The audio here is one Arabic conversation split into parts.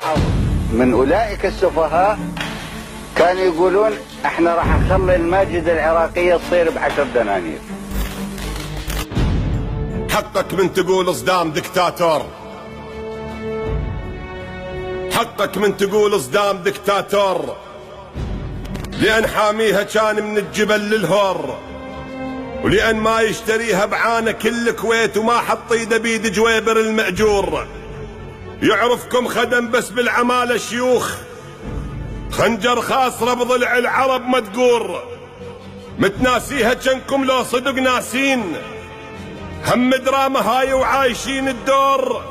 بعض من أولئك السفهاء كانوا يقولون احنا راح نخلي الماجد العراقية تصير ب10 دنانير. حقك من تقول صدام دكتاتور، حقك من تقول صدام دكتاتور، لأن حاميها كان من الجبل للهور، ولأن ما يشتريها بعانة كل الكويت وما حط ايده بيد جويبر المأجور. يعرفكم خدم بس بالعمالة شيوخ، خنجر خاصرة بضلع العرب مدقور، متناسيها جنكم لو صدق ناسين، هم دراما هاي وعايشين الدور.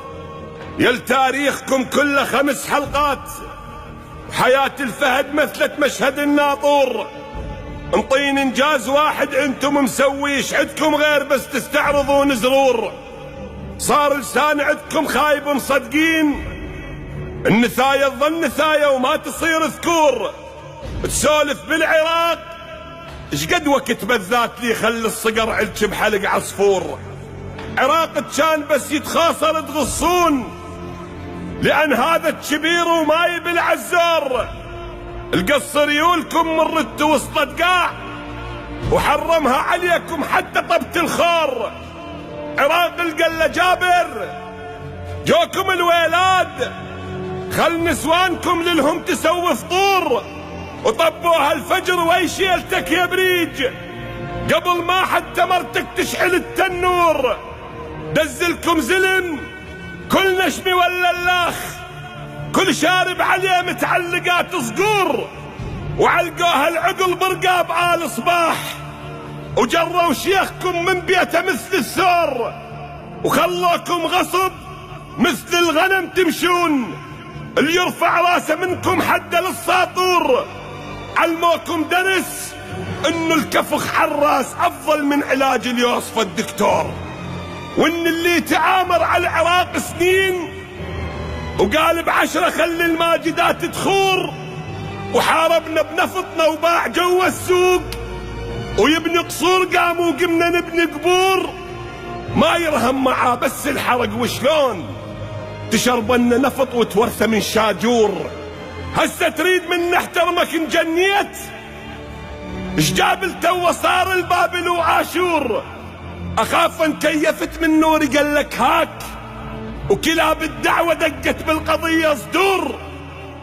يل تاريخكم كله 5 حلقات، وحياة الفهد مثلت مشهد الناطور. انطين انجاز واحد انتم مسويش عدكم غير بس تستعرضون زرور. صار لسان عدكم خايب مصدقين، النثايا تظل نثايا وما تصير ذكور. تسولف بالعراق اشقد وقت بالذات لي خلي الصقر علك بحلق عصفور. عراق كان بس يتخاصر تغصون، لأن هذا الكبير وما يبي العزار. القصر يولكم من رد وسط قاع، وحرمها عليكم حتى طبت الخار. عراق القلة جابر جوكم الويلاد، خل نسوانكم للهم تسوي فطور، وطبوها الفجر ويشيلتك يا بريج قبل ما حتى مرتك تشعل التنور. دزلكم زلم كل نشمي ولا اللاخ، كل شارب عليه متعلقات صقور، وعلقوها العقل برقاب آل صباح، وجروا شيخكم من بيته مثل الثور، وخلوكم غصب مثل الغنم تمشون. اللي يرفع راسه منكم حد للساطور. علموكم درس انه الكفخ حراس افضل من علاج اللي يوصفه الدكتور، وان اللي يتآمر على العراق سنين وقال ب10 خلي الماجدات تخور، وحاربنا بنفطنا وباع جوا السوق، ويبني قصور قام وقمنا نبني قبور. ما يرهم معاه بس الحرق، وشلون تشربنا نفط وتورثه من شاجور. هسه تريد من نحترمك انجنيت، اش جاب تو صار البابل وعاشور. اخاف ان كيفت من نوري قال لك هاك، وكلاب الدعوة دقت بالقضية صدور.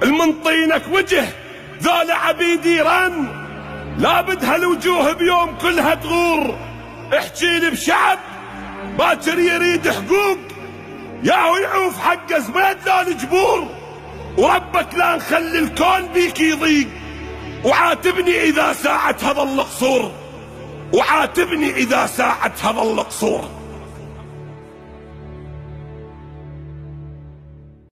المنطينك وجه ذولا عبيد ايران، لابد هالوجوه بيوم كلها تغور. احكي لي بشعب باكر يريد حقوق، ياهو يعوف حقه زبيد لو الجبور. وربك لا نخلي الكون بيك يضيق، وعاتبني اذا ساعت هذا القصور، وعاتبني اذا ساعت هذا القصور.